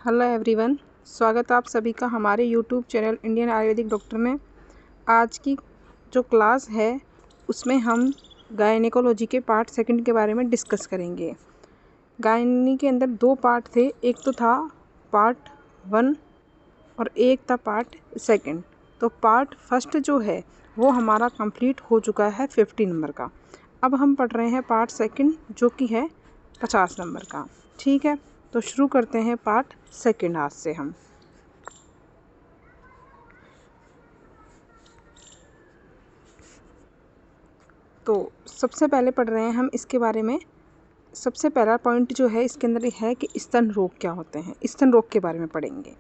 Hello everyone, स्वागत है आप सभी का हमारे YouTube channel Indian Ayurvedic doctor में। आज की जो क्लास है उसमें हम गायनेकोलॉजी के पार्ट सेकंड के बारे में डिस्कस करेंगे। गायनी के अंदर दो पार्ट थे, एक तो था पार्ट 1 और एक था पार्ट सेकंड। तो पार्ट फर्स्ट जो है वो हमारा कंप्लीट हो चुका है 50 नंबर का। अब हम पढ़ रहे हैं पार्ट सेकंड जो कि है 50 नंबर का। ठीक है, तो शुरू करते हैं पार्ट सेकंड आज से हम। तो सबसे पहले पढ़ रहे हैं हम इसके बारे में। सबसे पहला पॉइंट जो है इसके अंदर है कि स्तन रोग क्या होते हैं। स्तन रोग के बारे में पढ़ेंगे,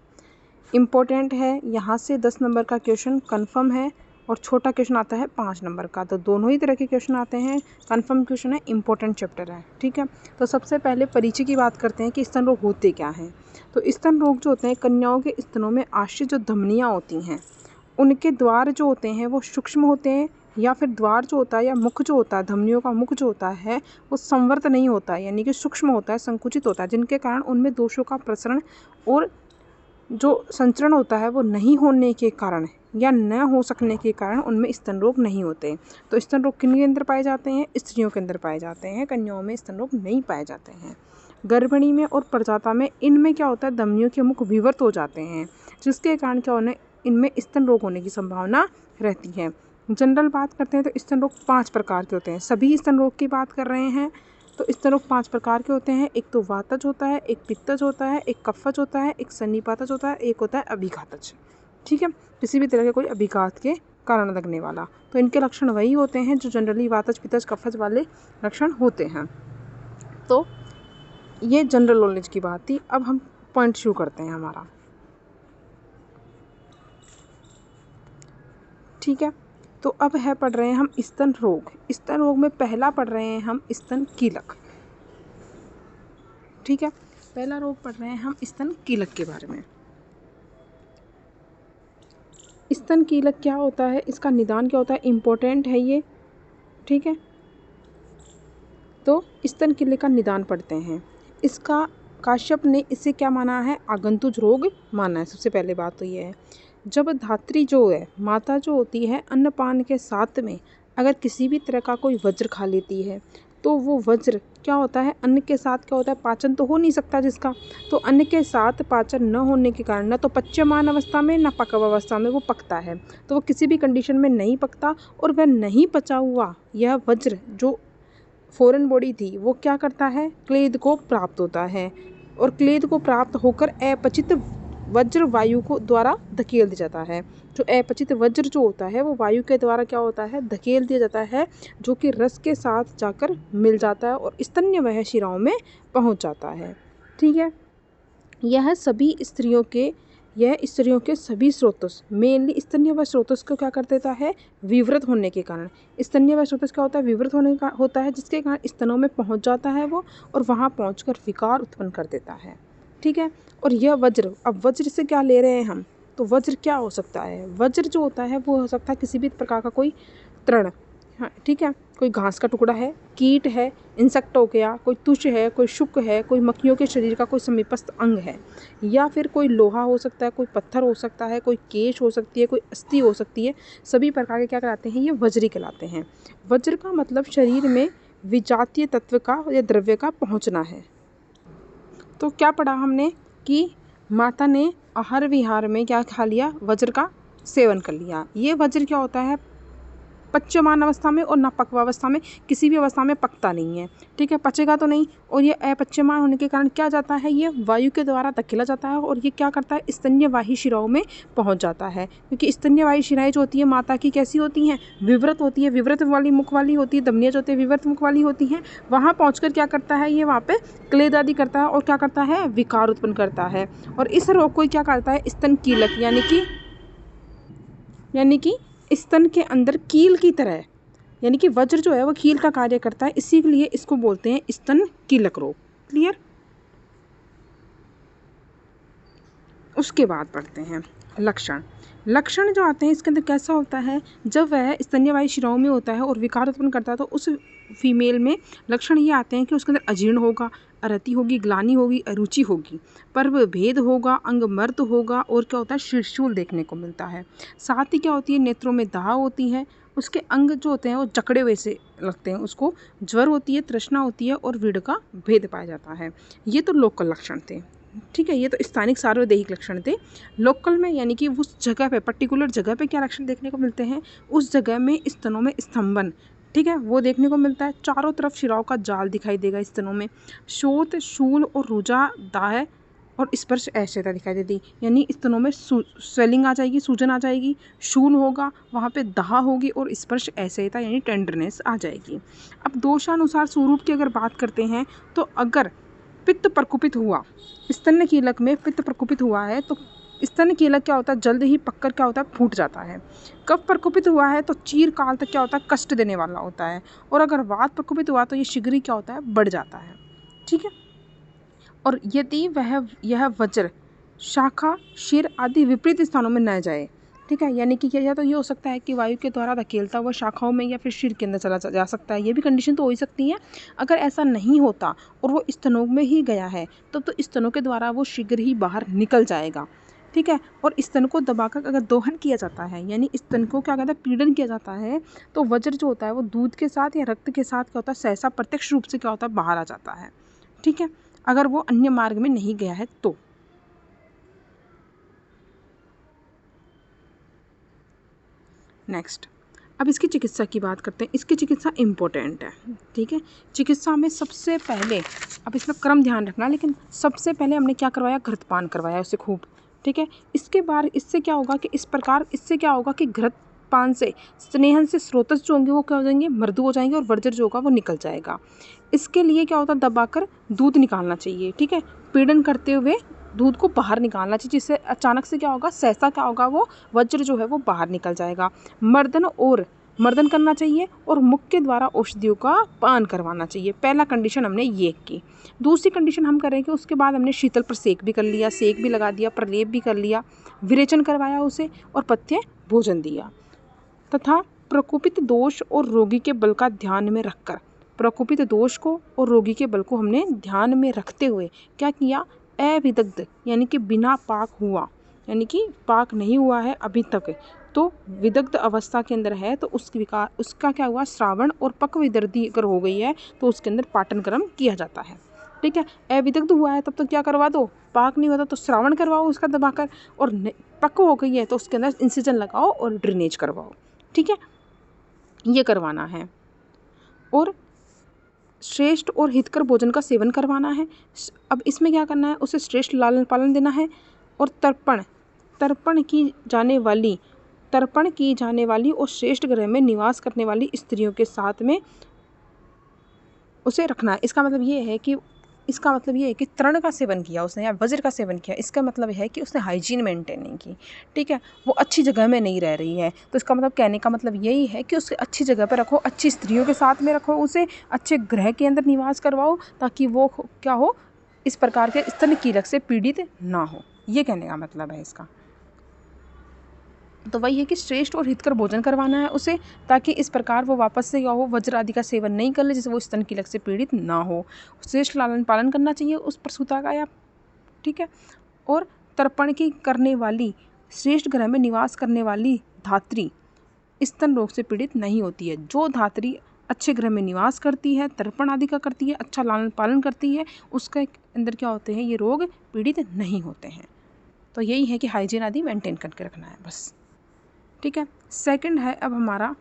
इम्पोर्टेंट है। यहाँ से 10 नंबर का क्वेश्चन कन्फर्म है और छोटा क्वेश्चन आता है 5 नंबर का। तो दोनों ही तरह के क्वेश्चन आते हैं, कन्फर्म क्वेश्चन है, इम्पोर्टेंट चैप्टर है। ठीक है, तो सबसे पहले परिचय की बात करते हैं कि स्तन रोग होते क्या हैं। तो स्तन रोग जो होते हैं, कन्याओं के स्तनों में आश्रित जो धमनियाँ होती हैं उनके द्वार जो होते हैं वो सूक्ष्म होते हैं, या फिर द्वार जो होता है या मुख जो होता है, धमनियों का मुख जो होता है वो संवर्त नहीं होता है, यानी कि सूक्ष्म होता है, संकुचित होता है, जिनके कारण उनमें दोषों का प्रसरण और जो संचरण होता है वो नहीं होने के कारण या न हो सकने के कारण उनमें स्तन रोग नहीं होते। तो स्तन रोग किन के अंदर पाए जाते हैं? स्त्रियों के अंदर पाए जाते हैं, कन्याओं में स्तन रोग नहीं पाए जाते हैं। गर्भिणी में और प्रजाता में इनमें क्या होता है, धमनियों के मुख विवर्त हो जाते हैं, जिसके कारण क्या होने इनमें स्तन रोग होने की संभावना रहती है। जनरल बात करते हैं तो स्तन रोग 5 प्रकार के होते हैं। सभी स्तन रोग की बात कर रहे हैं। तो स्तन रोग 5 प्रकार के होते हैं। एक तो वातज होता है, एक पित्तज होता है, एक कफज होता है, एक सन्निपातज होता है, एक होता है अभिघातज। ठीक है, किसी भी तरह के कोई अभिघात के कारण लगने वाला। तो इनके लक्षण वही होते हैं जो जनरली वातज पित्तज कफज वाले लक्षण होते हैं। तो ये जनरल नॉलेज की बात थी। अब हम पॉइंट शुरू करते हैं हमारा। ठीक है, तो अब है पढ़ रहे हैं हम स्तन रोग। स्तन रोग में पहला पढ़ रहे हैं हम स्तन कीलक। ठीक है, पहला रोग पढ़ रहे हैं हम स्तन कीलक के बारे में। स्तन कीलक क्या होता है, इसका निदान क्या होता है, इम्पोर्टेंट है ये। ठीक है, तो स्तन कीलक का निदान पढ़ते हैं। इसका काश्यप ने इसे क्या माना है, आगंतुज रोग माना है। सबसे पहले बात तो ये है, जब धात्री जो है, माता जो होती है, अन्नपान के साथ में अगर किसी भी तरह का कोई वज्र खा लेती है तो वो वज्र क्या होता है, अन्न के साथ क्या होता है, पाचन तो हो नहीं सकता जिसका। तो अन्न के साथ पाचन न होने के कारण न तो पच्यमान अवस्था में न पक्व अवस्था में वो पकता है। तो वो किसी भी कंडीशन में नहीं पकता, और वह नहीं पचा हुआ यह वज्र जो फॉरेन बॉडी थी वो क्या करता है, क्लेद को प्राप्त होता है, और क्लेद को प्राप्त होकर अपचित वज्र वायु को द्वारा धकेल दिया जाता है। जो अपचित वज्र जो होता है वो वायु के द्वारा क्या होता है, धकेल दिया जाता है, जो कि रस के साथ जाकर मिल जाता है और स्तन्यवय शिराओं में पहुंच जाता है। ठीक है, यह स्त्रियों के सभी स्रोतस, मेनली स्तन्यवय स्रोतस को क्या कर देता है, विवृत होने के कारण। स्तन्यवय स्रोतस क्या होता है, विवृत होने का होता है, जिसके कारण स्तनों में पहुंच जाता है वो, और वहां पहुंचकर विकार उत्पन्न कर देता है। ठीक है, और यह वज्र, अब वज्र से क्या ले रहे हैं हम, तो वज्र क्या हो सकता है, वज्र जो होता है वो हो सकता है किसी भी प्रकार का कोई तृण, हाँ ठीक है, कोई घास का टुकड़ा है, कीट है, इंसेक्ट हो गया, कोई तुष है, कोई शुक है, कोई मक्खियों के शरीर का कोई समीपस्थ अंग है, या फिर कोई लोहा हो सकता है, कोई पत्थर हो सकता है, कोई केश हो सकती है, कोई अस्थि हो सकती है। सभी प्रकार के क्या कहलाते हैं, ये वज्री कहलाते हैं। वज्र का मतलब शरीर में विजातीय तत्व का या द्रव्य का पहुँचना है। तो क्या पढ़ा हमने कि माता ने आहार विहार में क्या खा लिया, वज्र का सेवन कर लिया। ये वज्र क्या होता है, पच्यमान अवस्था में और नपक्वावस्था में, किसी भी अवस्था में पकता नहीं है। ठीक है, पचेगा तो नहीं, और ये अपच्यमान होने के कारण क्या जाता है, ये वायु के द्वारा धकेला जाता है, और ये क्या करता है, स्तन्यवाही शिराओं में पहुंच जाता है। क्योंकि स्तन्यवाही शिराएं जो होती है माता की कैसी होती हैं, विवृत होती है, विवृत वाली मुख वाली होती है, धमनियाँ जो होती है विवृत मुख वाली होती हैं। वहाँ पहुँच क्या करता है, ये वहाँ पे क्लेद आदि करता है और क्या करता है, विकार उत्पन्न करता है। और इस रोग को क्या करता है, स्तन कीलक, यानी कि स्तन के अंदर कील की तरह, यानी कि वज्र जो है वो कील का कार्य करता है, इसी के लिए इसको बोलते हैं स्तन कीलक रोग। क्लियर। उसके बाद पढ़ते हैं लक्षण। जो आते हैं इसके अंदर कैसा होता है, जब वह स्तन्यवाही शिराओं में होता है और विकार उत्पन्न करता है तो उस फीमेल में लक्षण ये आते हैं कि उसके अंदर अजीर्ण होगा, अरति होगी, ग्लानि होगी, अरुचि होगी, पर्व भेद होगा, अंग मर्द होगा और क्या होता है शीर्षूल देखने को मिलता है। साथ ही क्या होती है नेत्रों में दाह होती है, उसके अंग जो होते हैं वो जकड़े हुए से लगते हैं, उसको ज्वर होती है, तृष्णा होती है और विड़ का भेद पाया जाता है। ये तो लोकल लक्षण थे, ठीक है, ये तो स्थानिक सार्वदेहिक लक्षण थे। लोकल में यानी कि उस जगह पे पर्टिकुलर जगह पे क्या लक्षण देखने को मिलते हैं, उस जगह में स्तनों में स्तंभन, ठीक है, वो देखने को मिलता है। चारों तरफ शिराओं का जाल दिखाई देगा स्तनों में। शोथ, शूल और रुजा, दाह और स्पर्श ऐश्चर्यता दिखाई देती, यानी स्तनों में स्वेलिंग आ जाएगी, सूजन आ जाएगी, शूल होगा, वहाँ पे दाह होगी और स्पर्श ऐश्चर्यता यानी टेंडरनेस आ जाएगी। अब दोषानुसार स्वरूप की अगर बात करते हैं तो अगर पित्त प्रकुपित हुआ, स्तन कीलक में पित्त प्रकुपित हुआ है तो स्तन कीलक क्या होता है जल्द ही पककर क्या होता है फूट जाता है। कफ प्रकुपित हुआ है तो चीर काल तक क्या होता है कष्ट देने वाला होता है। और अगर वात प्रकुपित हुआ तो ये शीघ्र ही क्या होता है बढ़ जाता है, ठीक है। और यदि यह वज्र, शाखा, शिर आदि विपरीत स्थानों में न जाए, ठीक है, यानी कि या तो ये हो सकता है कि वायु के द्वारा धकेलता हुआ शाखाओं में या फिर शिर के अंदर चला जा सकता है, ये भी कंडीशन तो हो ही सकती है। अगर ऐसा नहीं होता और वो स्तनों में ही गया है तब तो स्तनों के द्वारा वो शीघ्र ही बाहर निकल जाएगा, ठीक है। और स्तन को दबाकर अगर दोहन किया जाता है यानी स्तन को क्या कहता है पीड़न किया जाता है तो वज्र जो होता है वो दूध के साथ या रक्त के साथ क्या होता है सहसा प्रत्यक्ष रूप से क्या होता है बाहर आ जाता है, ठीक है, अगर वो अन्य मार्ग में नहीं गया है तो। नेक्स्ट, अब इसकी चिकित्सा की बात करते हैं। इसकी चिकित्सा इम्पोर्टेंट है, ठीक है। चिकित्सा में सबसे पहले, अब इसमें क्रम ध्यान रखना, लेकिन सबसे पहले हमने क्या करवाया घृतपान करवाया उससे खूब, ठीक है। इसके बाद इससे क्या होगा कि इससे क्या होगा कि घृतपान से स्नेहन से स्रोतस जो होंगे वो क्या हो जाएंगे मृदु हो जाएंगे और वर्जर जो होगा वो निकल जाएगा। इसके लिए क्या होता है दबाकर दूध निकालना चाहिए, ठीक है, पीड़न करते हुए दूध को बाहर निकालना चाहिए, जिससे अचानक से क्या होगा सहसा क्या होगा वो वज्र जो है वो बाहर निकल जाएगा। मर्दन करना चाहिए और मुख के द्वारा औषधियों का पान करवाना चाहिए। पहला कंडीशन हमने ये की। दूसरी कंडीशन हम करेंगे उसके बाद हमने शीतल पर सेक भी कर लिया, सेक भी लगा दिया, प्रलेप भी कर लिया, विरेचन करवाया उसे और पथ्य भोजन दिया तथा प्रकोपित दोष और रोगी के बल का ध्यान में रखकर, प्रकोपित दोष को और रोगी के बल को हमने ध्यान में रखते हुए क्या किया, अविदग्ध यानी कि बिना पाक हुआ, यानी कि पाक नहीं हुआ है अभी तक तो विदग्ध अवस्था के अंदर है तो उसका क्या हुआ श्रावण और पक विदर्दी अगर हो गई है तो उसके अंदर पाटन कर्म किया जाता है, ठीक है। अविदग्ध हुआ है तब तो क्या करवा दो, पाक नहीं होता तो श्रावण करवाओ उसका दबाकर, और पक हो गई है तो उसके अंदर इंसिजन लगाओ और ड्रेनेज करवाओ, ठीक है, ये करवाना है। और श्रेष्ठ और हितकर भोजन का सेवन करवाना है। अब इसमें क्या करना है, उसे श्रेष्ठ लालन पालन देना है और तर्पण की जाने वाली और श्रेष्ठ ग्रह में निवास करने वाली स्त्रियों के साथ में उसे रखना है। इसका मतलब ये है कि तृण का सेवन किया उसने या वज्र का सेवन किया, इसका मतलब है कि उसने हाइजीन मेंटेन नहीं की, ठीक है, वो अच्छी जगह में नहीं रह रही है। तो इसका मतलब कहने का मतलब यही है कि उसे अच्छी जगह पर रखो, अच्छी स्त्रियों के साथ में रखो, उसे अच्छे ग्रह के अंदर निवास करवाओ ताकि वो क्या हो इस प्रकार के स्तन कीलक से पीड़ित ना हो, ये कहने का मतलब है इसका। तो वही है कि श्रेष्ठ और हितकर भोजन करवाना है उसे ताकि इस प्रकार वो वापस से क्या हो वज्र आदि का सेवन नहीं कर ले जिससे वो स्तन कीलक से पीड़ित ना हो। श्रेष्ठ लालन पालन करना चाहिए उस प्रसूता का, या ठीक है। और तर्पण की करने वाली श्रेष्ठ ग्रह में निवास करने वाली धात्री स्तन रोग से पीड़ित नहीं होती है। जो धात्री अच्छे ग्रह में निवास करती है, तर्पण आदि का करती है, अच्छा लालन पालन करती है, उसके अंदर क्या होते हैं ये रोग पीड़ित नहीं होते हैं। तो यही है कि हाइजीन आदि मेंटेन करके रखना है बस, ठीक है। सेकंड है, अब हमारा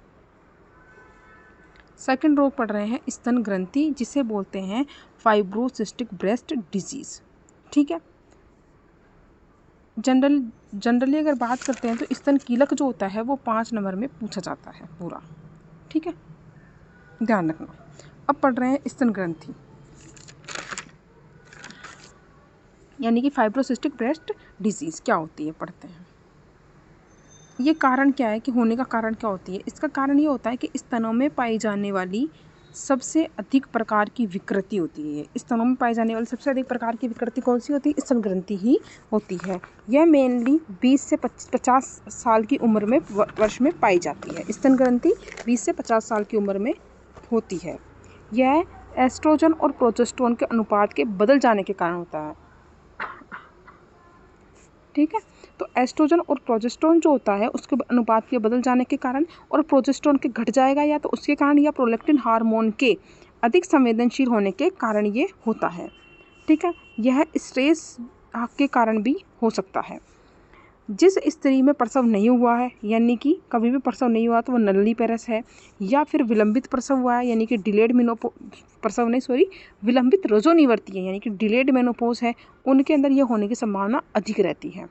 सेकंड रोग पढ़ रहे हैं स्तन ग्रंथि, जिसे बोलते हैं फाइब्रोसिस्टिक ब्रेस्ट डिजीज़, ठीक है। जनरली अगर बात करते हैं तो स्तन कीलक जो होता है वो 5 नंबर में पूछा जाता है पूरा, ठीक है, ध्यान रखना। अब पढ़ रहे हैं स्तन ग्रंथि यानी कि फाइब्रोसिस्टिक ब्रेस्ट डिजीज़ क्या होती है, पढ़ते हैं। ये कारण क्या है कि होने का कारण क्या होती है, इसका कारण ये होता है कि स्तनों में पाई जाने वाली सबसे अधिक प्रकार की विकृति होती है। स्तनों में पाई जाने वाली सबसे अधिक प्रकार की विकृति कौन सी होती है, स्तन ग्रंथि ही होती है। यह मेनली 20 से 50 साल की उम्र में वर्ष में पाई जाती है। स्तन ग्रंथि 20 से 50 साल की उम्र में होती है। यह एस्ट्रोजन और प्रोजेस्टेरोन के अनुपात के बदल जाने के कारण होता है। ठीक है, तो एस्ट्रोजन और प्रोजेस्टेरोन जो होता है उसके अनुपात के बदल जाने के कारण, और प्रोजेस्टेरोन के घट जाएगा या तो उसके कारण, या प्रोलैक्टिन हार्मोन के अधिक संवेदनशील होने के कारण ये होता है। ठीक है, यह स्ट्रेस के कारण भी हो सकता है। जिस स्त्री में प्रसव नहीं हुआ है, यानी कि कभी भी प्रसव नहीं हुआ, तो वो नल्लीपेरस है, या फिर विलंबित प्रसव हुआ है यानी कि विलंबित रजोनिवर्ती है यानी कि डिलेड मेनोपॉज है, उनके अंदर यह होने की संभावना अधिक रहती है।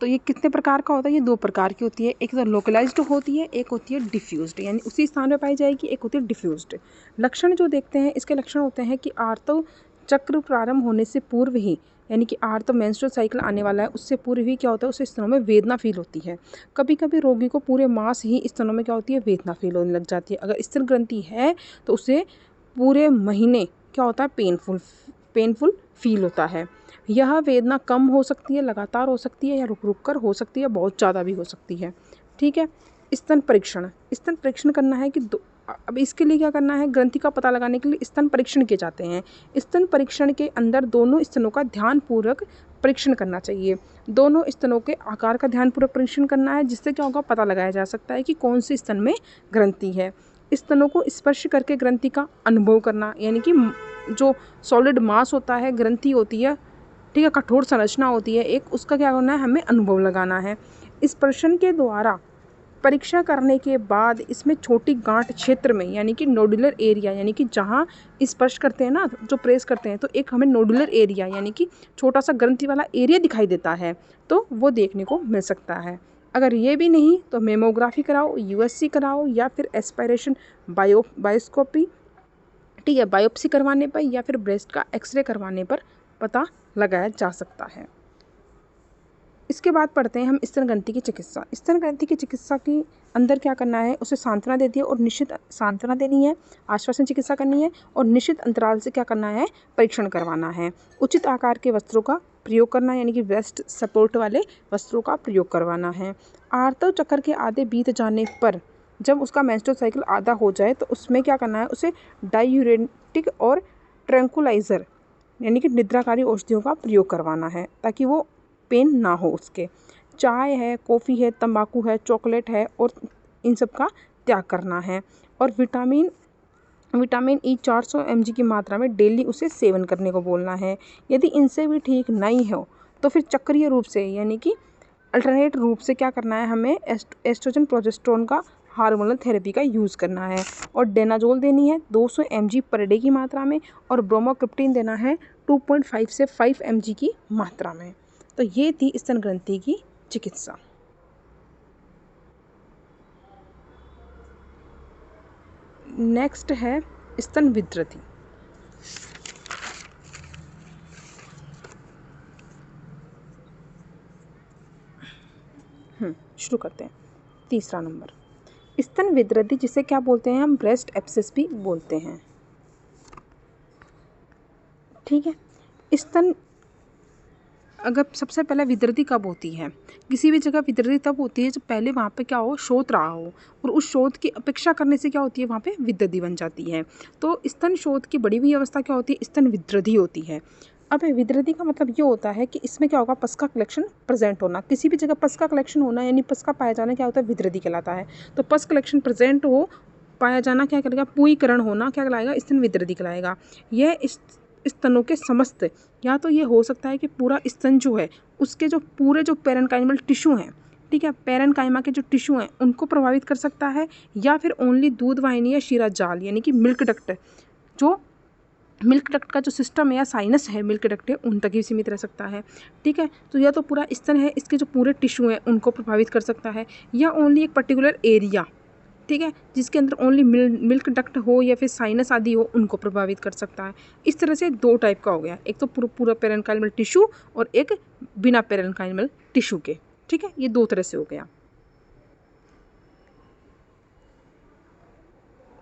तो ये कितने प्रकार का होता है? ये 2 प्रकार की होती है, एक तो लोकलाइज्ड होती है, एक होती है डिफ्यूज्ड, यानी उसी स्थान में पाई जाएगी, एक होती है डिफ्यूज्ड। लक्षण जो देखते हैं, इसके लक्षण होते हैं कि आर्तव चक्र प्रारंभ होने से पूर्व ही, यानी कि आर्तव मेंस्ट्रुअल साइकिल आने वाला है उससे पूर्व ही क्या होता है, उसे स्तनों में वेदना फील होती है। कभी कभी रोगी को पूरे मास ही स्तनों में क्या होती है, वेदना फील होने लग जाती है। अगर स्तन ग्रंथि है तो उसे पूरे महीने क्या होता है, पेनफुल फील होता है। यह वेदना कम हो सकती है, लगातार हो सकती है, या रुक रुक कर हो सकती है, बहुत ज़्यादा भी हो सकती है। ठीक है, स्तन परीक्षण करना है कि अब इसके लिए क्या करना है, ग्रंथि का पता लगाने के लिए स्तन परीक्षण किए जाते हैं। स्तन परीक्षण के अंदर दोनों स्तनों का ध्यानपूर्वक परीक्षण करना चाहिए। दोनों स्तनों के आकार का ध्यानपूर्वक परीक्षण करना है, जिससे क्या होगा, पता लगाया जा सकता है कि कौन से स्तन में ग्रंथि है। स्तनों को स्पर्श करके ग्रंथि का अनुभव करना, यानी कि जो सॉलिड मास होता है, ग्रंथि होती है, ठीक है, कठोर संरचना होती है एक, उसका क्या करना है, हमें अनुभव लगाना है। स्पर्शन के द्वारा परीक्षा करने के बाद इसमें छोटी गांठ क्षेत्र में, यानी कि नोडुलर एरिया, यानी कि जहाँ स्पर्श करते हैं ना, जो प्रेस करते हैं, तो एक हमें नोडुलर एरिया यानी कि छोटा सा ग्रंथि वाला एरिया दिखाई देता है, तो वो देखने को मिल सकता है। अगर ये भी नहीं तो मेमोग्राफी कराओ, यूएससी कराओ, या फिर एस्पायरेशन बायोस्कोपी, ठीक है, बायोप्सी करवाने पर या फिर ब्रेस्ट का एक्सरे करवाने पर पता लगाया जा सकता है। इसके बाद पढ़ते हैं हम स्तन ग्रंथि की चिकित्सा। स्तन ग्रंथि की चिकित्सा के अंदर क्या करना है, उसे सांत्वना देती है और निश्चित सांत्वना देनी है, आश्वासन चिकित्सा करनी है, और निश्चित अंतराल से क्या करना है, परीक्षण करवाना है। उचित आकार के वस्त्रों का प्रयोग करना, यानी कि ब्रेस्ट सपोर्ट वाले वस्त्रों का प्रयोग करवाना है। आर्तव चक्र के आधे बीत जाने पर, जब उसका मेंस्ट्रुअल साइकिल आधा हो जाए, तो उसमें क्या करना है, उसे डायूरेटिक और ट्रैंकुलाइजर यानी कि निद्राकारी औषधियों का प्रयोग करवाना है, ताकि वो पेन ना हो उसके। चाय है, कॉफ़ी है, तंबाकू है, चॉकलेट है, और इन सब का त्याग करना है। और विटामिन ई 400 mg की मात्रा में डेली उसे सेवन करने को बोलना है। यदि इनसे भी ठीक नहीं हो तो फिर चक्रीय रूप से, यानी कि अल्टरनेट रूप से क्या करना है, हमें एस्ट्रोजन प्रोजेस्टेरोन का हार्मोनल थेरेपी का यूज़ करना है। और डेनाजोल देनी है 200 mg पर डे की मात्रा में, और ब्रोमोक्रिप्टिन देना है 2.5 से 5 mg की मात्रा में। तो ये थी स्तन ग्रंथि की चिकित्सा। नेक्स्ट है स्तन विद्रथी। शुरू करते हैं। तीसरा नंबर, स्तन विद्रथी, जिसे क्या बोलते हैं हम, ब्रेस्ट एब्सेस भी बोलते हैं। ठीक है, स्तन अगर सबसे पहले विद्रथी कब होती है, किसी भी जगह विद्रथी तब होती है जब पहले वहाँ पे क्या हो, शोथ रहा हो, और उस शोथ की अपेक्षा करने से क्या होती है, वहाँ पे विद्रथी बन जाती है। तो स्तन शोथ की बढ़ी हुई अवस्था क्या होती है, स्तन विद्रथी होती है। अब विद्रथी का मतलब ये होता है कि इसमें क्या होगा, पस का कलेक्शन प्रेजेंट होना, किसी भी जगह पस का कलेक्शन होना, यानी पस का पाया जाना क्या होता है, विद्रथी कहलाता है। तो पस कलेक्शन प्रेजेंट हो, पाया जाना क्या कहलाएगा, पूरीकरण होना क्या कहलाएगा, स्तन विद्रथी कहलाएगा। यह स्तनों के समस्त, या तो ये हो सकता है कि पूरा स्तन जो है उसके जो पूरे जो पेरेन्काइमल टिश्यू हैं, ठीक है, पेरेन्काइमा के जो टिश्यू हैं उनको प्रभावित कर सकता है, या फिर ओनली दूध वाहिनी या शीरा जाल, यानी कि मिल्क डक्ट, जो मिल्क डक्ट का जो सिस्टम है या साइनस है, मिल्क डक्ट है, उन तक ही सीमित रह सकता है। ठीक है, तो या तो पूरा स्तन है, इसके जो पूरे टिश्यू हैं उनको प्रभावित कर सकता है, या ओनली एक पर्टिकुलर एरिया, ठीक है, जिसके अंदर ओनली मिल्क डक्ट हो या फिर साइनस आदि हो, उनको प्रभावित कर सकता है। इस तरह से 2 टाइप का हो गया, एक तो पूरा पेरेन्काइमल टिश्यू, और एक बिना पेरेन्काइमल टिश्यू के। ठीक है, ये 2 तरह से हो गया।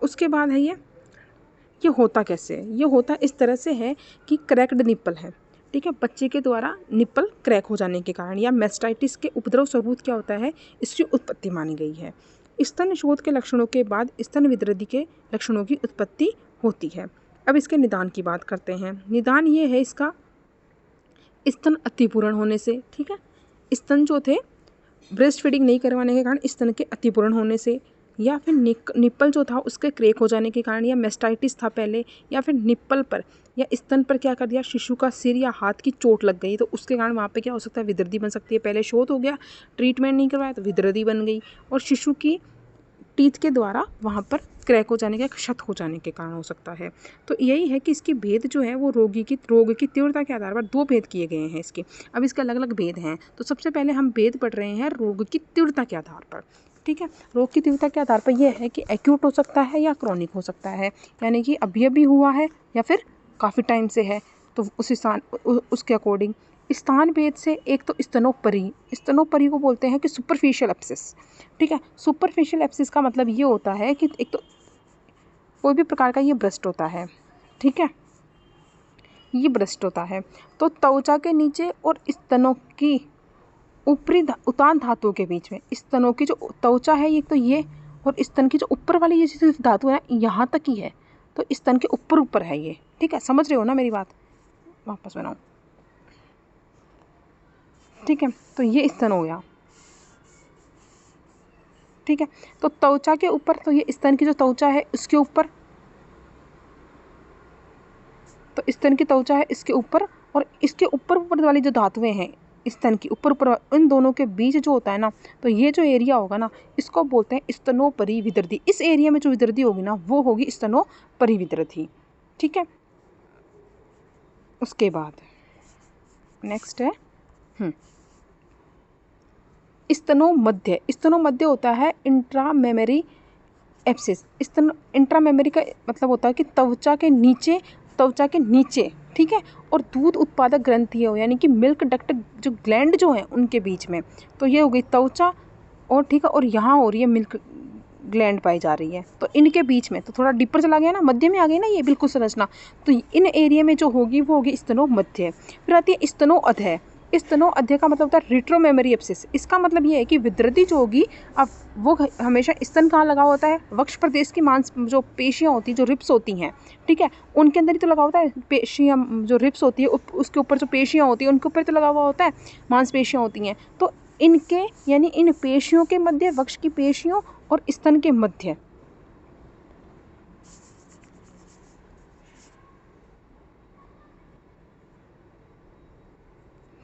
उसके बाद है ये होता कैसे है, ये होता इस तरह से है कि क्रैक्ड निप्पल है, ठीक है, बच्चे के द्वारा निप्पल क्रैक हो जाने के कारण या मैस्टाइटिस के उपद्रव स्वरूप क्या होता है, इसकी उत्पत्ति मानी गई है। स्तन शोथ के लक्षणों के बाद स्तन विदृद्धि के लक्षणों की उत्पत्ति होती है। अब इसके निदान की बात करते हैं। निदान ये है इसका, स्तन अतिपूर्ण होने से, ठीक है, स्तन जो थे ब्रेस्ट फीडिंग नहीं करवाने के कारण स्तन के अतिपूर्ण होने से, या फिर निप्पल जो था उसके क्रैक हो जाने के कारण, या मैस्टाइटिस था पहले, या फिर निप्पल पर या स्तन पर क्या कर दिया, शिशु का सिर या हाथ की चोट लग गई तो उसके कारण वहाँ पे क्या हो सकता है, विदृद्धि बन सकती है। पहले शोथ हो गया, ट्रीटमेंट नहीं करवाया तो विदृद्धि बन गई, और शिशु की टीथ के द्वारा वहाँ पर क्रैक हो जाने का, क्षत हो जाने के कारण हो सकता है। तो यही है कि इसकी भेद जो है वो रोग की तीव्रता के आधार पर 2 भेद किए गए हैं इसके। अब इसके अलग अलग भेद हैं। तो सबसे पहले हम भेद पढ़ रहे हैं रोग की तीव्रता के आधार पर, ठीक है। रोग की तीव्रता के आधार पर यह है कि एक्यूट हो सकता है या क्रॉनिक हो सकता है, यानी कि अभी अभी हुआ है या फिर काफ़ी टाइम से है, तो उसके अकॉर्डिंग। स्थान भेद से एक तो स्तनोपरि को बोलते हैं कि सुपरफिशियल एब्सिस, ठीक है। सुपरफिशियल एब्सिस का मतलब ये होता है कि एक तो कोई भी प्रकार का ये ब्रेस्ट होता है, ठीक है, ये ब्रेस्ट होता है, तो त्वचा के नीचे और स्तनों की ऊपरी उतान धातुओं के बीच में, स्तनों की जो त्वचा है ये तो ये, और स्तन की जो ऊपर वाली ये चीज़ धातु है यहाँ तक ही है, तो स्तन के ऊपर है ये, ठीक है। समझ रहे हो ना मेरी बात, वापस बनाओ, ठीक है। तो ये स्तन हो गया, ठीक है। तो त्वचा के ऊपर, तो ये स्तन की जो त्वचा है उसके ऊपर, तो स्तन की त्वचा है इसके ऊपर, और इसके ऊपर वाली जो धातुएं हैं स्तन की ऊपर, इन दोनों के बीच जो होता है ना, तो ये जो एरिया होगा ना, इसको बोलते हैं स्तनोपरि विदृद्धि। इस एरिया में जो विदृद्धि होगी ना वो होगी स्तनोपरि विदृद्धि, ठीक है। उसके बाद नेक्स्ट है स्तनोमध्य होता है इंट्रामेमरी एब्सिस। इंट्रामेमरी का मतलब होता है कि त्वचा के नीचे, ठीक है, और दूध उत्पादक ग्रंथि हो, यानी कि मिल्क डक्ट जो ग्लैंड जो है उनके बीच में, तो ये हो गई त्वचा, और ठीक है, और यहाँ हो रही है मिल्क ग्लैंड पाई जा रही है, तो इनके बीच में, तो थोड़ा डीपर चला गया ना, मध्य में आ गई ना ये बिल्कुल संरचना, तो इन एरिया में जो होगी वो होगी स्तनोमध्य। फिर आती है स्तनोअध्य। स्तनोअध्य का मतलब होता है रिट्रोमेमरी एब्सिस। इसका मतलब ये है कि विदृद्धि जो होगी, अब वो हमेशा स्तन कहाँ लगा होता है, वक्ष प्रदेश की मांस जो पेशियाँ होती हैं, जो रिप्स होती हैं, ठीक है, उनके अंदर ही तो लगा होता है पेशियाँ, जो रिप्स होती है उसके ऊपर जो पेशियाँ होती हैं उनके ऊपर तो लगा हुआ होता है मांसपेशियाँ होती हैं, तो इनके यानी इन पेशियों के मध्य, वक्ष की पेशियों और स्तन के मध्य,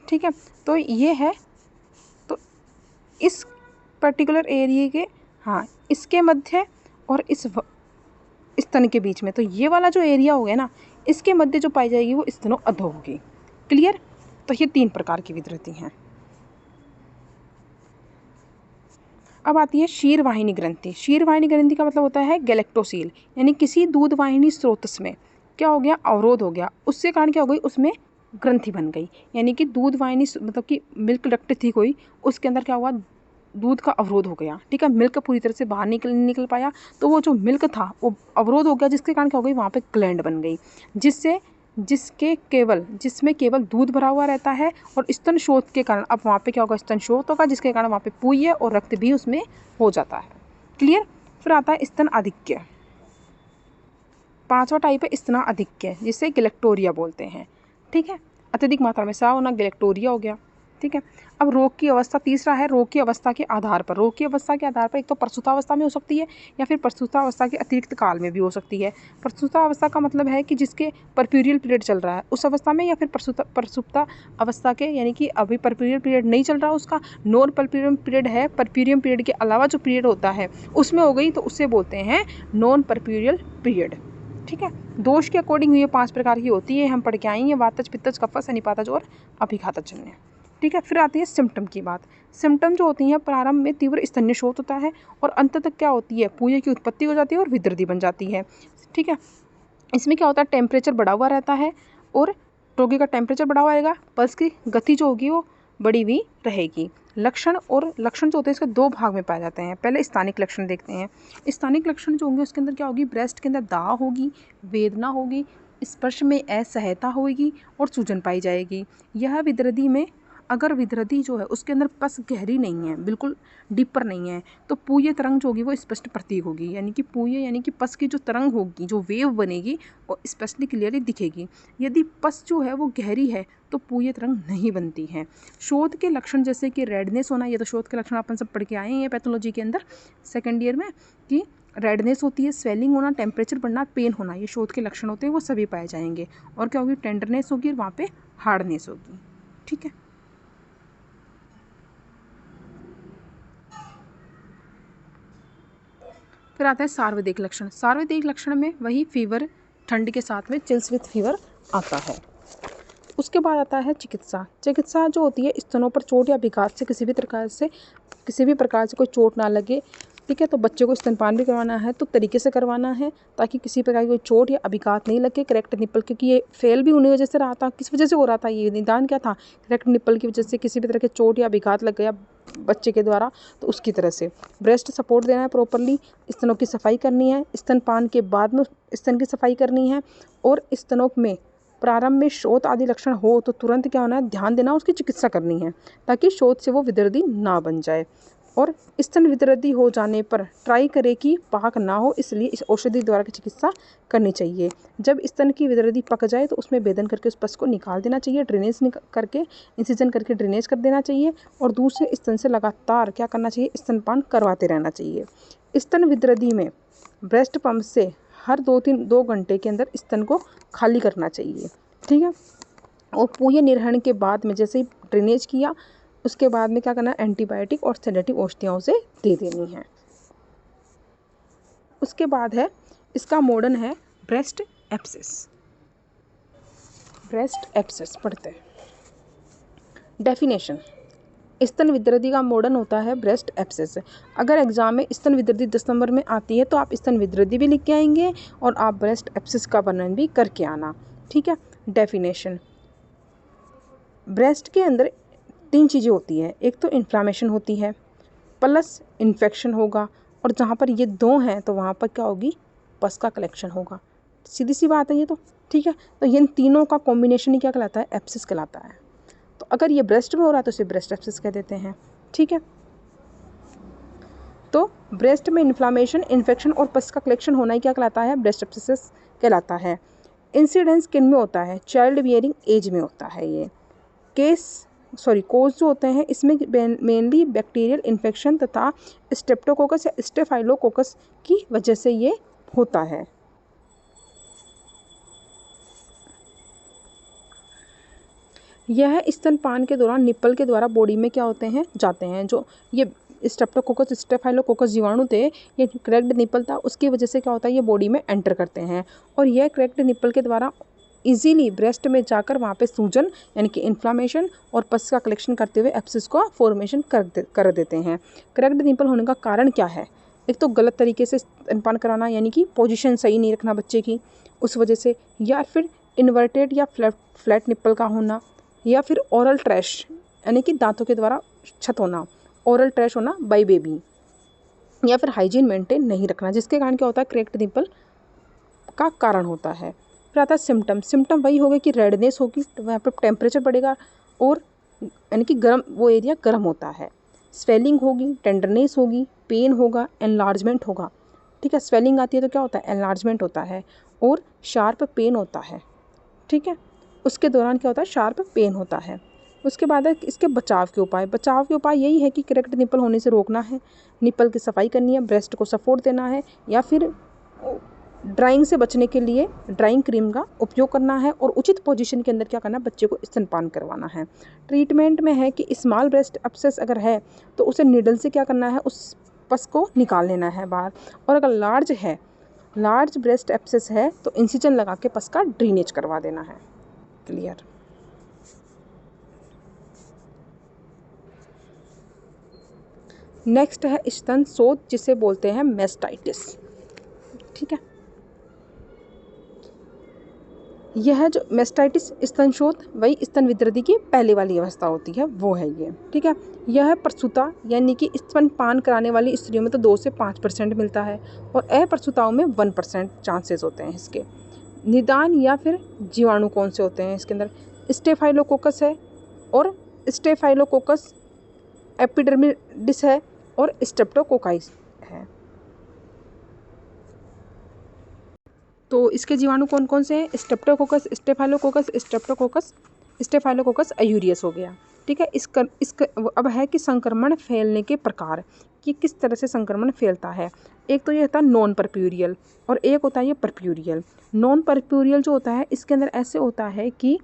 ठीक है, तो ये है, तो इस पर्टिकुलर एरिया के, हाँ, इसके मध्य और इस स्तन के बीच में, तो ये वाला जो एरिया हो गया ना, इसके मध्य जो पाई जाएगी वो स्तनोअध्य होगी। क्लियर। तो ये 3 प्रकार की विदृद्धि हैं। अब आती है क्षीरवाहिनी ग्रंथि। क्षीरवाहिनी ग्रंथि का मतलब होता है गैलेक्टोसील, यानी किसी दूध वाहिनी स्रोत में क्या हो गया, अवरोध हो गया, उसके कारण क्या हो गई, उसमें ग्रंथि बन गई, यानी कि दूध वाहिनी मतलब कि मिल्क डक्ट थी कोई, उसके अंदर क्या हुआ, दूध का अवरोध हो गया, ठीक है, मिल्क पूरी तरह से बाहर निकल पाया, तो वो जो मिल्क था वो अवरोध हो गया, जिसके कारण क्या हो गई, वहाँ पे ग्लैंड बन गई, जिसमें केवल दूध भरा हुआ रहता है, और स्तन शोथ के कारण अब वहाँ पे क्या होगा, स्तन शोथ होगा, जिसके कारण वहाँ पे पूय और रक्त भी उसमें हो जाता है। क्लियर। फिर आता है स्तन आधिक्य। 5वां टाइप है स्तन आधिक्य, जिसे गैलेक्टोरिया बोलते हैं, ठीक है, अत्यधिक मात्रा में स्राव होना, गैलेक्टोरिया हो गया, ठीक है। अब रोग की अवस्था, तीसरा है रोग की अवस्था के आधार पर। रोग की अवस्था के आधार पर एक तो प्रसूतावस्था में हो सकती है, या फिर प्रसूतावस्था के अतिरिक्त काल में भी हो सकती है। प्रसूतावस्था का मतलब है कि जिसके परप्यूरियल पीरियड चल रहा है उस अवस्था में, या फिर प्रसूता अवस्था के, यानी कि अभी परप्यूरियल पीरियड नहीं चल रहा उसका, नॉन परप्यूरियम पीरियड है, परप्यूरियम पीरियड के अलावा जो पीरियड होता है उसमें हो गई, तो उससे बोलते हैं नॉन परप्यूरियल पीरियड, ठीक है। दोष के अकॉर्डिंग ये 5 प्रकार की होती है, हम पढ़ के आएंगे, वातज, पित्तज, कफज, अनिपातज और अभिघातजन्य, ठीक है। फिर आती है सिम्टम की बात। सिम्टम जो होती हैं, प्रारंभ में तीव्र स्तन्य शोथ होता है, और अंत तक क्या होती है, पूय की उत्पत्ति हो जाती है और विदृद्धि बन जाती है, ठीक है। इसमें क्या होता है, टेम्परेचर बढ़ा हुआ रहता है, और रोगी का टेम्परेचर बढ़ा हुआ रहेगा, पल्स की गति जो होगी वो बढ़ी हुई रहेगी। लक्षण जो होते हैं इसके 2 भाग में पाए जाते हैं। पहले स्थानिक लक्षण देखते हैं। स्थानिक लक्षण जो होंगे उसके अंदर क्या होगी, ब्रेस्ट के अंदर दाह होगी, वेदना होगी, स्पर्श में असहजता होगी और सूजन पाई जाएगी। यह विदृधि में अगर विदृधि जो है उसके अंदर पस गहरी नहीं है, बिल्कुल डीपर नहीं है, तो पूय तरंग जो होगी वो स्पष्ट प्रतीक होगी, यानी कि पूय यानी कि पस की जो तरंग होगी, जो वेव बनेगी वो स्पष्टली क्लियरली दिखेगी। यदि पस जो है वो गहरी है तो पूय तरंग नहीं बनती है। शोथ के लक्षण जैसे कि रेडनेस होना, ये तो शोथ के लक्षण अपन सब पढ़ के आए हैं पैथोलॉजी के अंदर सेकेंड ईयर में, कि रेडनेस होती है, स्वेलिंग होना, टेम्परेचर बढ़ना, पेन होना, ये शोथ के लक्षण होते हैं, वो सभी पाए जाएंगे। और क्या होगी, टेंडरनेस होगी और वहाँ पे हार्डनेस होगी। ठीक है, फिर आता है सार्वदिक लक्षण। सार्वदिक लक्षण में वही फीवर, ठंड के साथ में चिल्स विथ फीवर आता है। उसके बाद आता है चिकित्सा। चिकित्सा जो होती है, स्तनों पर चोट या विघात से किसी भी प्रकार से कोई चोट ना लगे। ठीक है, तो बच्चे को स्तनपान भी करवाना है तो तरीके से करवाना है ताकि किसी प्रकार की कोई चोट या अभिघात नहीं लगे। करेक्ट निप्पल, क्योंकि ये फेल भी उन्हीं वजह से रहा था। किस वजह से हो रहा था, ये निदान क्या था, करेक्ट निप्पल की वजह से किसी भी तरह के चोट या अभिघात लग गया बच्चे के द्वारा, तो उसकी तरह से ब्रेस्ट सपोर्ट देना है प्रॉपरली, स्तनों की सफाई करनी है, स्तनपान के बाद में स्तन की सफाई करनी है, और स्तनों में प्रारंभ में शोथ आदि लक्षण हो तो तुरंत क्या होना है, ध्यान देना, उसकी चिकित्सा करनी है ताकि शोथ से वो विदृधि ना बन जाए। और स्तन विदृधि हो जाने पर ट्राई करें कि पाक ना हो, इसलिए इस औषधि द्वारा की चिकित्सा करनी चाहिए। जब स्तन की विदृधि पक जाए तो उसमें भेदन करके उस पस को निकाल देना चाहिए, ड्रेनेज करके इंसिजन करके ड्रेनेज कर देना चाहिए, और दूसरे स्तन से लगातार क्या करना चाहिए, स्तनपान करवाते रहना चाहिए। स्तन विदृधि में ब्रेस्ट पंप से हर 2 घंटे के अंदर स्तन को खाली करना चाहिए। ठीक है, और पूय निर्हरण के बाद में जैसे ही ड्रेनेज किया, उसके बाद में क्या करना है, एंटीबायोटिक और सेडेटिव औषधियाँ उसे दे देनी है। उसके बाद है इसका मॉडर्न है ब्रेस्ट एब्सेस। ब्रेस्ट एब्सेस पढ़ते हैं। डेफिनेशन, स्तन विदृधि का मॉडर्न होता है ब्रेस्ट एब्सेस। अगर एग्जाम में स्तन विदृधि 10 नंबर में आती है तो आप स्तन विदृधि भी लिख के आएंगे और आप ब्रेस्ट एब्सेस का वर्णन भी करके आना। ठीक है, डेफिनेशन, ब्रेस्ट के अंदर 3 चीज़ें होती है। एक तो इन्फ्लामेशन होती है, प्लस इन्फेक्शन होगा, और जहाँ पर ये 2 हैं तो वहाँ पर क्या होगी, पस का कलेक्शन होगा। सीधी सी बात है ये तो। ठीक है, तो इन तीनों का कॉम्बिनेशन ही क्या कहलाता है, एब्सेस कहलाता है। तो अगर ये ब्रेस्ट में हो रहा है तो इसे ब्रेस्ट एब्सेस कह देते हैं। ठीक है, तो ब्रेस्ट में इन्फ्लामेशन, इन्फेक्शन और पस का कलेक्शन होना ही क्या कहलाता है, ब्रेस्ट एब्सेस कहलाता है। इंसिडेंस किन में होता है, चाइल्ड बियरिंग एज में होता है। ये कोज जो होते हैं इसमें मेनली बैक्टीरियल इन्फेक्शन तथा स्ट्रेप्टोकोकस या स्टेफाइलोकोकस की वजह से ये होता है। यह स्तनपान के दौरान निप्पल के द्वारा बॉडी में क्या होते हैं, जाते हैं। जो ये स्ट्रेप्टोकोकस स्टेफाइलोकोकस जीवाणु थे, ये क्रैक्ड निप्पल था, उसकी वजह से क्या होता है, ये बॉडी में एंटर करते हैं, और यह क्रैक्ड निप्पल के द्वारा इजीली ब्रेस्ट में जाकर वहाँ पे सूजन यानी कि इन्फ्लामेशन और पस का कलेक्शन करते हुए एब्सेस को फॉर्मेशन कर देते हैं। क्रैक्ड निप्पल होने का कारण क्या है, एक तो गलत तरीके से स्तनपान कराना, यानी कि पोजीशन सही नहीं रखना बच्चे की, उस वजह से, या फिर इन्वर्टेड या फ्लैट निप्पल का होना, या फिर ओरल ट्रैश यानी कि दांतों के द्वारा क्षत होना, ओरल ट्रैश होना बाय बेबी, या फिर हाइजीन मेंटेन नहीं रखना, जिसके कारण क्या होता है, क्रैक्ड निप्पल का कारण होता है। फिर आता है सिम्टम वही होगा कि रेडनेस होगी, तो वहाँ पर टेम्परेचर बढ़ेगा और यानी कि गर्म, वो एरिया गर्म होता है, स्वेलिंग होगी, टेंडरनेस होगी, पेन होगा, एनलार्जमेंट होगा। ठीक है, स्वेलिंग आती है तो क्या होता है, एनलार्जमेंट होता है, और शार्प पेन होता है। ठीक है, उसके दौरान क्या होता है, शार्प पेन होता है। उसके बाद है इसके बचाव के उपाय यही है कि करेक्ट निप्पल होने से रोकना है, निप्पल की सफाई करनी है, ब्रेस्ट को सपोर्ट देना है, या फिर ड्राइंग से बचने के लिए ड्राइंग क्रीम का उपयोग करना है, और उचित पोजीशन के अंदर क्या करना है, बच्चे को स्तनपान करवाना है। ट्रीटमेंट में है कि स्मॉल ब्रेस्ट एब्सेस अगर है तो उसे नीडल से क्या करना है, उस पस को निकाल लेना है बाहर, और अगर लार्ज ब्रेस्ट एब्सेस है तो इंसिजन लगा के पस का ड्रेनेज करवा देना है। क्लियर। नेक्स्ट है स्तन शोथ, जिसे बोलते हैं मेस्टाइटिस। ठीक है, यह जो मेस्टाइटिस स्तन शोथ वही स्तन विदृधि की पहले वाली अवस्था होती है, वो है ये। ठीक है, यह प्रसूता यानी कि स्तनपान कराने वाली स्त्रियों में तो 2 से 5% मिलता है, और अप्रसूताओं में 1% चांसेस होते हैं इसके। निदान या फिर जीवाणु कौन से होते हैं इसके अंदर? स्टेफाइलोकोकस है और स्टेफाइलोकोकस एपिडर्मिडिस है और स्ट्रेप्टोकोकाइस है। तो इसके जीवाणु कौन कौन से हैं? स्ट्रेप्टोकोकस, स्टेफाइलोकोकस, स्टेफाइलोकोकस एयूरियस हो गया। ठीक है, अब है कि संक्रमण फैलने के प्रकार कि किस तरह से संक्रमण फैलता है। एक तो ये होता है नॉन परप्यूरियल और एक होता है ये परप्यूरियल। नॉन परप्यूरियल जो होता है इसके अंदर ऐसे होता है कि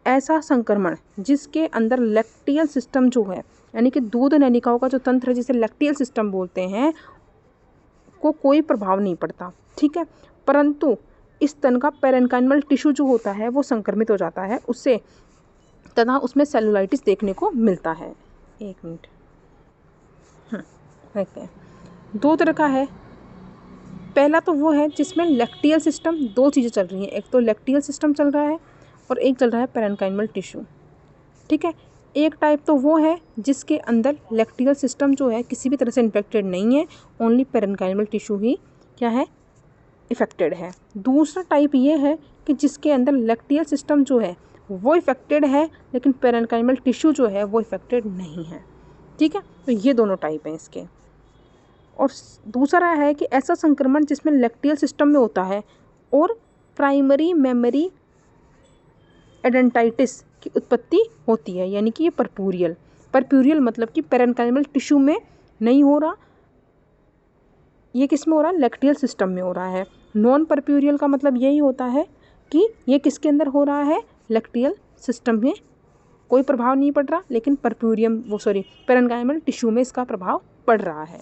ऐसा संक्रमण जिसके अंदर लैक्टियल सिस्टम जो है, यानी कि दूध नलिकाओं का जो तंत्र है जिसे लैक्टियल सिस्टम बोलते हैं, को कोई प्रभाव नहीं पड़ता। ठीक है, परंतु स्तन का पेरेन्काइमल टिश्यू जो होता है वो संक्रमित हो जाता है उससे, तथा उसमें सेलुलाइटिस देखने को मिलता है। एक मिनट, देखते हैं। दो तरह का है। पहला तो वो है जिसमें लैक्टियल सिस्टम, दो चीज़ें चल रही हैं, एक तो लैक्टियल सिस्टम चल रहा है और एक चल रहा है पेरेन्काइमल टिश्यू। ठीक है, एक टाइप तो वो है जिसके अंदर लैक्टियल सिस्टम जो है किसी भी तरह से इन्फेक्टेड नहीं है, ओनली पेरेन्काइमल टिश्यू ही क्या है, इफेक्टेड है। दूसरा टाइप ये है कि जिसके अंदर लैक्टियल सिस्टम जो है वो इफेक्टेड है लेकिन पेरेन्काइमल टिश्यू जो है वो इफेक्टेड नहीं है। ठीक है, तो ये दोनों टाइप हैं इसके। और दूसरा है कि ऐसा संक्रमण जिसमें लैक्टियल सिस्टम में होता है और प्राइमरी मेमोरी एडेंटाइटिस की उत्पत्ति होती है, यानी कि ये परप्यूरियल। परप्यूरियल मतलब कि पेरेन्काइमल टिश्यू में नहीं हो रहा, ये किस में हो रहा है, लैक्टियल सिस्टम में हो रहा है। नॉन परप्यूरियल का मतलब यही होता है कि ये किसके अंदर हो रहा है, लैक्टियल सिस्टम में कोई प्रभाव नहीं पड़ रहा, लेकिन पेरेन्काइमल टिश्यू में इसका प्रभाव पड़ रहा है।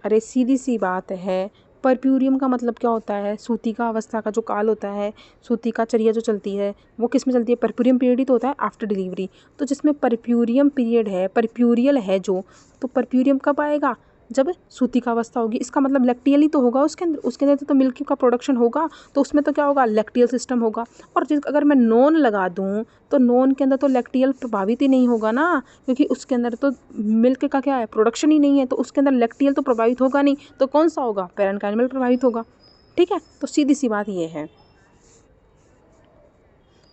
अरे सीधी सी बात है, परप्यूरियम का मतलब क्या होता है, सूतिका अवस्था का जो काल होता है, सूतिका चर्या जो चलती है वो किस में चलती है, परप्यूरियम पीरियड ही तो होता है आफ्टर डिलीवरी। तो जिसमें परप्यूरियम पीरियड है, परप्यूरियल है जो, तो परप्यूरियम कब आएगा, जब सूतिका अवस्था होगी। इसका मतलब लैक्टियल ही तो होगा उसके अंदर तो मिल्क का प्रोडक्शन होगा, तो उसमें तो क्या होगा, लैक्टियल सिस्टम होगा। और अगर मैं नॉन लगा दूँ तो नॉन के अंदर तो लैक्टियल प्रभावित ही नहीं होगा ना, क्योंकि उसके अंदर तो मिल्क का क्या है, प्रोडक्शन ही नहीं है, तो उसके अंदर लैक्टियल तो प्रभावित होगा नहीं, तो कौन सा होगा, पेरेन्काइमल प्रभावित होगा। ठीक है, तो सीधी सी बात ये है।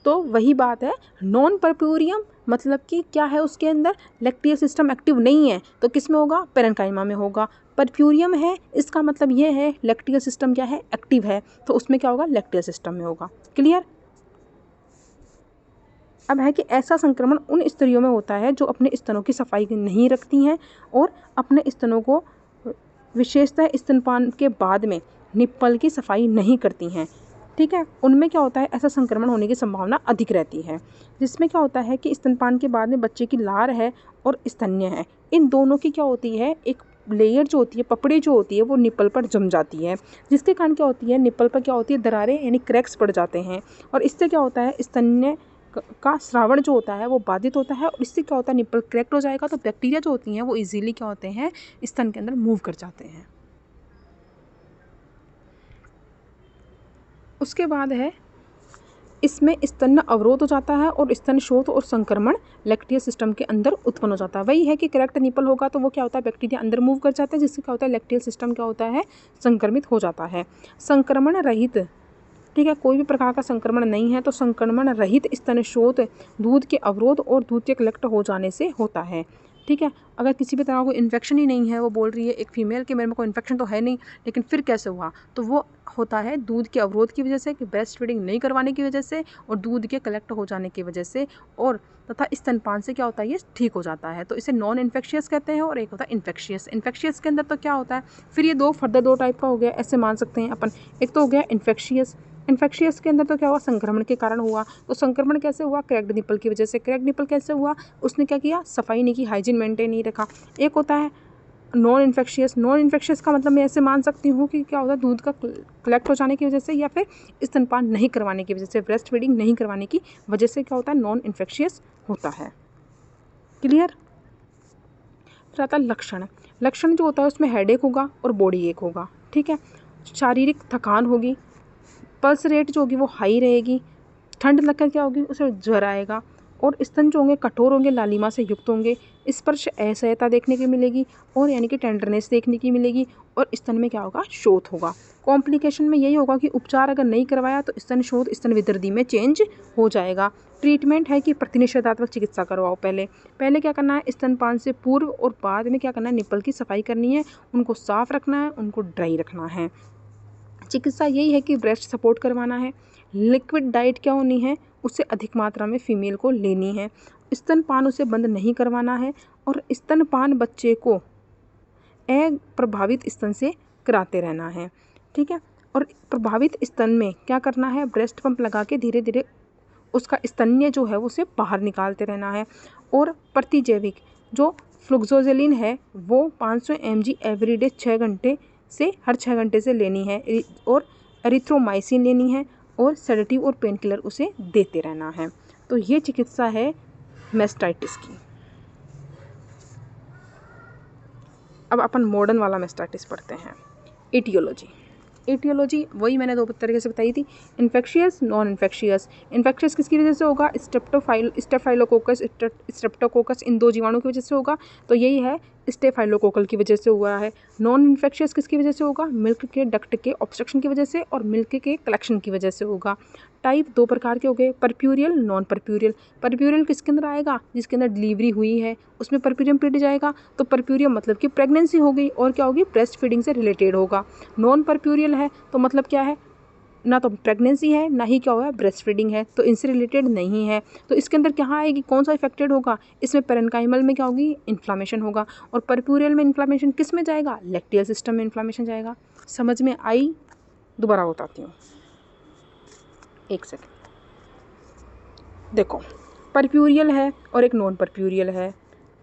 तो वही बात है, नॉन परप्यूरियम मतलब कि क्या है, उसके अंदर लैक्टियल सिस्टम एक्टिव नहीं है, तो किस में होगा, पेरेन्काइमा में होगा। परप्यूरियम है, इसका मतलब ये है लैक्टियल सिस्टम क्या है, एक्टिव है, तो उसमें क्या होगा, लैक्टियल सिस्टम में होगा। क्लियर। अब है कि ऐसा संक्रमण उन स्त्रियों में होता है जो अपने स्तनों की सफाई नहीं रखती हैं और अपने स्तनों को विशेषतः स्तनपान के बाद में निप्पल की सफाई नहीं करती हैं। ठीक है, उनमें क्या होता है, ऐसा संक्रमण होने की संभावना अधिक रहती है। जिसमें क्या होता है कि स्तनपान के बाद में बच्चे की लार है और स्तन्य है, इन दोनों की क्या होती है, एक लेयर जो होती है, पपड़ी जो होती है वो निप्पल पर जम जाती है, जिसके कारण क्या होती है, निप्पल पर क्या होती है, दरारें यानी क्रैक्स पड़ जाते हैं। और इससे क्या होता है, स्तन्य का श्रावण जो होता है वो बाधित होता है और इससे क्या होता है, निप्पल क्रैक्ट हो जाएगा, तो बैक्टीरिया जो होती हैं वो इजीली क्या होते हैं, स्तन के अंदर मूव कर जाते हैं। उसके बाद है इसमें स्तन अवरोध हो जाता है और स्तन शोथ और संक्रमण लैक्टियल सिस्टम के अंदर उत्पन्न हो जाता है। वही है कि करेक्ट निपल होगा तो वो क्या होता है, बैक्टीरिया अंदर मूव कर जाता है, जिससे क्या होता है, लैक्टियल सिस्टम क्या होता है, संक्रमित हो जाता है। संक्रमण रहित, ठीक है, कोई भी प्रकार का संक्रमण नहीं है, तो संक्रमण रहित स्तन शोथ दूध के अवरोध और दूध के कलेक्ट हो जाने से होता है। ठीक है, अगर किसी भी तरह को इन्फेक्शन ही नहीं है, वो बोल रही है एक फीमेल के मेरे में कोई इन्फेक्शन तो है नहीं, लेकिन फिर कैसे हुआ, तो वो होता है दूध के अवरोध की वजह से, कि ब्रेस्ट फीडिंग नहीं करवाने की वजह से और दूध के कलेक्ट हो जाने की वजह से, और तथा स्तनपान से क्या होता है, ये ठीक हो जाता है। तो इसे नॉन इन्फेक्शियस कहते हैं और एक होता है इन्फेक्शियस। इन्फेक्शियस के अंदर तो क्या होता है, फिर ये दो टाइप का हो गया, ऐसे मान सकते हैं अपन। एक तो हो गया इन्फेक्शियस, इन्फेक्शियस के अंदर तो क्या हुआ, संक्रमण के कारण हुआ। तो संक्रमण कैसे हुआ, क्रैक्ड निपल की वजह से। क्रैक्ड निपल कैसे हुआ, उसने क्या किया, सफाई नहीं की, हाइजीन मेंटेन नहीं रखा। एक होता है नॉन इन्फेक्शियस। नॉन इन्फेक्शियस का मतलब मैं ऐसे मान सकती हूँ कि क्या होता है, दूध का कलेक्ट हो जाने की वजह से या फिर स्तनपान नहीं करवाने की वजह से, ब्रेस्ट फीडिंग नहीं करवाने की वजह से क्या होता है, नॉन इन्फेक्शियस होता है। क्लियर। फिर आता है लक्षण। लक्षण जो होता है उसमें हेडेक होगा और बॉडी एक होगा। ठीक है, शारीरिक थकान होगी, पल्स रेट जो होगी वो हाई रहेगी, ठंड लगकर क्या होगी, उसे ज्वर आएगा, और स्तन जो होंगे कठोर होंगे, लालिमा से युक्त होंगे, स्पर्श असहजता देखने की मिलेगी और यानी कि टेंडरनेस देखने की मिलेगी, और स्तन में क्या होगा, शोथ होगा। कॉम्प्लिकेशन में यही होगा कि उपचार अगर नहीं करवाया तो स्तन शोथ स्तन विदृद्धि में चेंज हो जाएगा। ट्रीटमेंट है कि प्रतिनिषेधात्मक चिकित्सा करवाओ। पहले क्या करना है, स्तनपान से पूर्व और बाद में क्या करना है, निप्पल की सफाई करनी है, उनको साफ रखना है, उनको ड्राई रखना है। चिकित्सा यही है कि ब्रेस्ट सपोर्ट करवाना है। लिक्विड डाइट क्या होनी है, उससे अधिक मात्रा में फीमेल को लेनी है। स्तनपान उसे बंद नहीं करवाना है और स्तनपान बच्चे को अप्रभावित स्तन से कराते रहना है। ठीक है, और प्रभावित स्तन में क्या करना है, ब्रेस्ट पंप लगा के धीरे धीरे उसका स्तन्य जो है उसे बाहर निकालते रहना है। और प्रतिजैविक जो फ्लुक्सोजेलिन है वो 500 mg एवरीडे 6 घंटे से हर 6 घंटे से लेनी है, और एरिथ्रोमाइसिन लेनी है, और सेडेटिव और पेन किलर उसे देते रहना है। तो ये चिकित्सा है मेस्टाइटिस की। अब अपन मॉडर्न वाला मेस्टाइटिस पढ़ते हैं। एटियोलॉजी वही मैंने 2 तरीके से बताई थी, इन्फेक्शियस, नॉन इन्फेक्शियस। इन्फेक्शियस किसकी वजह से होगा, स्ट्रेप्टोकोकस इन 2 जीवाणु की वजह से होगा, तो यही है स्टेफाइलोकोकल की वजह से हुआ है। नॉन इन्फेक्शियस किसकी वजह से होगा, मिल्क के डक्ट के ऑब्स्ट्रक्शन की वजह से और मिल्क के कलेक्शन की वजह से होगा। टाइप 2 प्रकार के हो गए, परप्यूरियल, नॉन परप्यूरियल। परप्यूरियल किसके अंदर आएगा, जिसके अंदर डिलीवरी हुई है उसमें परप्यूरियम पीरियड जाएगा, तो परप्यूरियम मतलब कि प्रेगनेंसी हो गई और क्या होगी, ब्रेस्ट फीडिंग से रिलेटेड होगा। नॉन परप्यूरियल है तो मतलब क्या है, ना तो प्रेगनेंसी है ना ही क्या हुआ है, ब्रेस्ट फीडिंग है, तो इनसे रिलेटेड नहीं है। तो इसके अंदर क्या आएगी, कौन सा इफेक्टेड होगा, इसमें पेरेन्काइमल में क्या होगी, इन्फ्लामेशन होगा। और परप्यूरियल में इन्फ्लामेशन किस में जाएगा, लैक्टियल सिस्टम में इन्फ्लामेशन जाएगा। समझ में आई, दोबारा बताती हूँ, एक सेकेंड। देखो, परप्यूरियल है और एक नॉन परप्यूरियल है।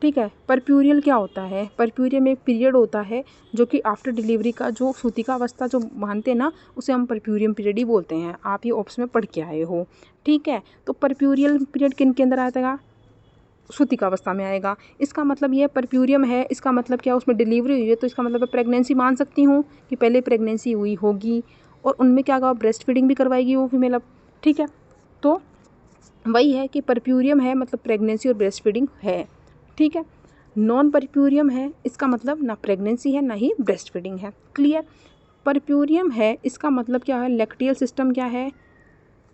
ठीक है, परप्यूरियल क्या होता है, परप्यूरियल में एक पीरियड होता है जो कि आफ्टर डिलीवरी का जो सूतिका अवस्था जो मानते हैं ना, उसे हम परप्यूरियम पीरियड ही बोलते हैं। आप ये ऑप्स में पढ़ के आए हो। ठीक है, तो परप्यूरियल पीरियड किन के अंदर आएगा, सूतिका अवस्था में आएगा। इसका मतलब ये परप्यूरियम है, इसका मतलब क्या, उसमें डिलीवरी हुई है, तो इसका मतलब प्रेगनेंसी मान सकती हूँ कि पहले प्रेगनेंसी हुई होगी और उनमें क्या होगा, ब्रेस्ट फीडिंग भी करवाएगी वो फीमेल। अब ठीक है, तो वही है कि परप्यूरियम है मतलब प्रेगनेंसी और ब्रेस्ट फीडिंग है। ठीक है, नॉन परप्यूरियम है, इसका मतलब ना प्रेगनेंसी है ना ही ब्रेस्ट फीडिंग है। क्लियर। परप्यूरियम है, इसका मतलब क्या है, लैक्टियल सिस्टम क्या है,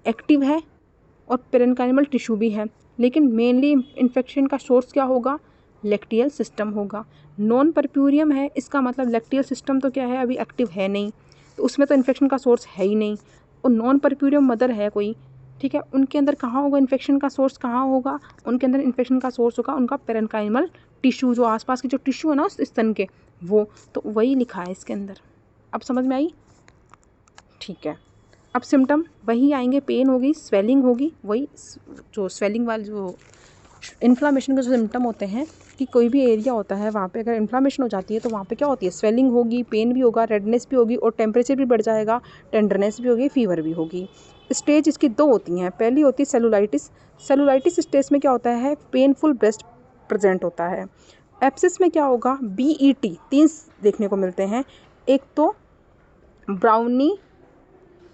एक्टिव है और पेरेन्काइमल टिश्यू भी है, लेकिन मेनली इन्फेक्शन का सोर्स क्या होगा, लैक्टियल सिस्टम होगा। नॉन परप्यूरियम है, इसका मतलब लैक्टियल सिस्टम तो क्या है, अभी एक्टिव है नहीं, तो उसमें तो इन्फेक्शन का सोर्स है ही नहीं। और नॉन परप्यूरियम मदर है कोई, ठीक है, उनके अंदर कहाँ होगा इन्फेक्शन का सोर्स, कहाँ होगा, उनके अंदर इन्फेक्शन का सोर्स होगा उनका पेरेन्काइमल टिश्यू, जो आसपास के जो टिश्यू है ना उस स्तन के, वो तो वही लिखा है इसके अंदर। अब समझ में आई, ठीक है। अब सिम्टम वही आएंगे, पेन होगी, स्वेलिंग होगी, वही जो स्वेलिंग वाले जो इन्फ्लामेशन के जो सिम्टम होते हैं कि कोई भी एरिया होता है वहाँ पे अगर इन्फ्लामेशन हो जाती है तो वहाँ पे क्या होती है, स्वेलिंग होगी, पेन भी होगा, रेडनेस भी होगी और टेम्परेचर भी बढ़ जाएगा, टेंडरनेस भी होगी, फीवर भी होगी। स्टेज इसकी 2 होती हैं। पहली होती है सेलुलाइटिस। सेलुलाइटिस स्टेज में क्या होता है, पेनफुल ब्रेस्ट प्रेजेंट होता है। एप्सिस में क्या होगा, BET 3 देखने को मिलते हैं। एक तो ब्राउनी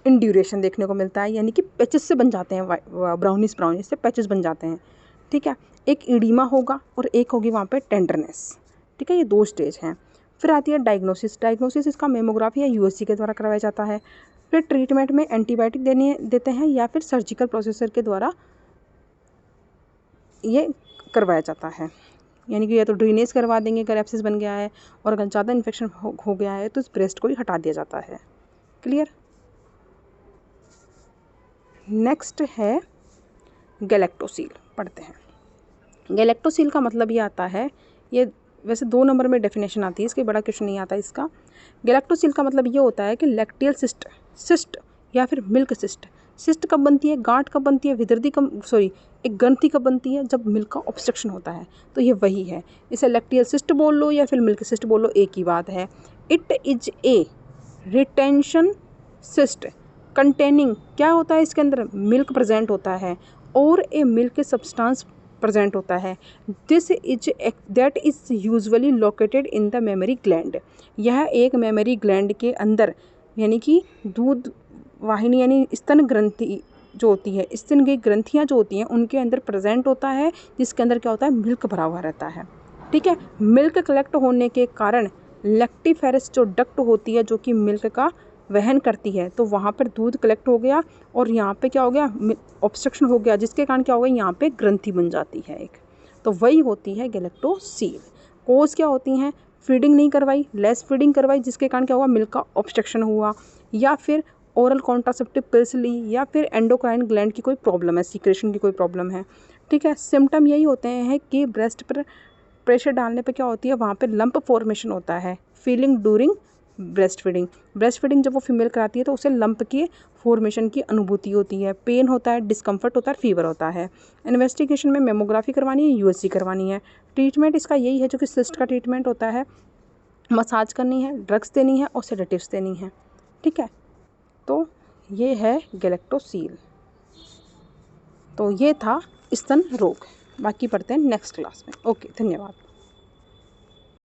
इंड्यूरेशन देखने को मिलता है, यानी कि पैचेस से बन जाते हैं, ब्राउनिश से पैचेस बन जाते हैं। ठीक है, एक इडीमा होगा और एक होगी वहाँ पे टेंडरनेस। ठीक है, ये 2 स्टेज हैं। फिर आती है डायग्नोसिस इसका मेमोग्राफी या USG के द्वारा करवाया जाता है। फिर ट्रीटमेंट में एंटीबायोटिक देते हैं या फिर सर्जिकल प्रोसीजर के द्वारा ये करवाया जाता है, यानी कि या तो ड्रेनेज करवा देंगे अगर एब्सेस बन गया है, और अगर ज़्यादा इन्फेक्शन हो गया है तो इस ब्रेस्ट को ही हटा दिया जाता है। क्लियर। नेक्स्ट है गैलेक्टोसील, पढ़ते हैं। गैलेक्टोसील का मतलब ये आता है, ये वैसे 2 नंबर में डेफिनेशन आती है इसके, बड़ा क्वेश्चन नहीं आता इसका। गैलेक्टोसील का मतलब ये होता है कि लैक्टियल सिस्ट या फिर मिल्क सिस्ट कब बनती है, गांठ कब बनती है, एक ग्रंथि कब बनती है, जब मिल्क का ऑब्स्ट्रक्शन होता है, तो ये वही है। इसे लैक्टियल सिस्ट बोल लो या फिर मिल्क सिस्ट बोल लो, एक ही बात है। It is a retention cyst containing, क्या होता है इसके अंदर, मिल्क प्रेजेंट होता है और ए मिल्क सब्सटेंस प्रेजेंट होता है। That is usually located in the mammary gland. यह एक मेमरी ग्लैंड के अंदर, यानी कि दूध वाहिनी यानी स्तन ग्रंथि जो होती है, स्तन की ग्रंथियाँ जो होती हैं उनके अंदर प्रेजेंट होता है, जिसके अंदर क्या होता है, मिल्क भरा हुआ रहता है। ठीक है, मिल्क कलेक्ट होने के कारण लैक्टिफेरस जो डक्ट होती है जो कि मिल्क का वहन करती है, तो वहाँ पर दूध कलेक्ट हो गया और यहाँ पे क्या हो गया, ऑब्स्ट्रक्शन हो गया, जिसके कारण क्या हो गया, यहाँ पे ग्रंथि बन जाती है एक, तो वही होती है गैलेक्टोसील। कोज क्या होती हैं, फीडिंग नहीं करवाई, लेस फीडिंग करवाई, जिसके कारण क्या हुआ, मिल्क का ऑब्स्ट्रक्शन हुआ, या फिर ओरल कॉन्ट्रासेप्टिव पिल्स ली, या फिर एंडोक्राइन ग्लैंड की कोई प्रॉब्लम है, सीक्रेशन की कोई प्रॉब्लम है। ठीक है, सिम्टम यही होते हैं कि ब्रेस्ट पर प्रेशर डालने पे क्या होती है, वहाँ पे लंप फॉर्मेशन होता है, फीलिंग ड्यूरिंग ब्रेस्ट फीडिंग जब वो फीमेल कराती है तो उसे लंप के फॉर्मेशन की अनुभूति होती है, पेन होता है, डिस्कम्फर्ट होता है, फीवर होता है। इन्वेस्टिगेशन में मेमोग्राफी करवानी है, यूएसजी करवानी है। ट्रीटमेंट इसका यही है जो कि सिस्ट का ट्रीटमेंट होता है, मसाज करनी है, ड्रग्स देनी है और सेडेटिव्स देनी है। ठीक है, तो ये है गैलेक्टोसील। तो ये था स्तन रोग, बाकी पढ़ते हैं नेक्स्ट क्लास में। ओके, धन्यवाद।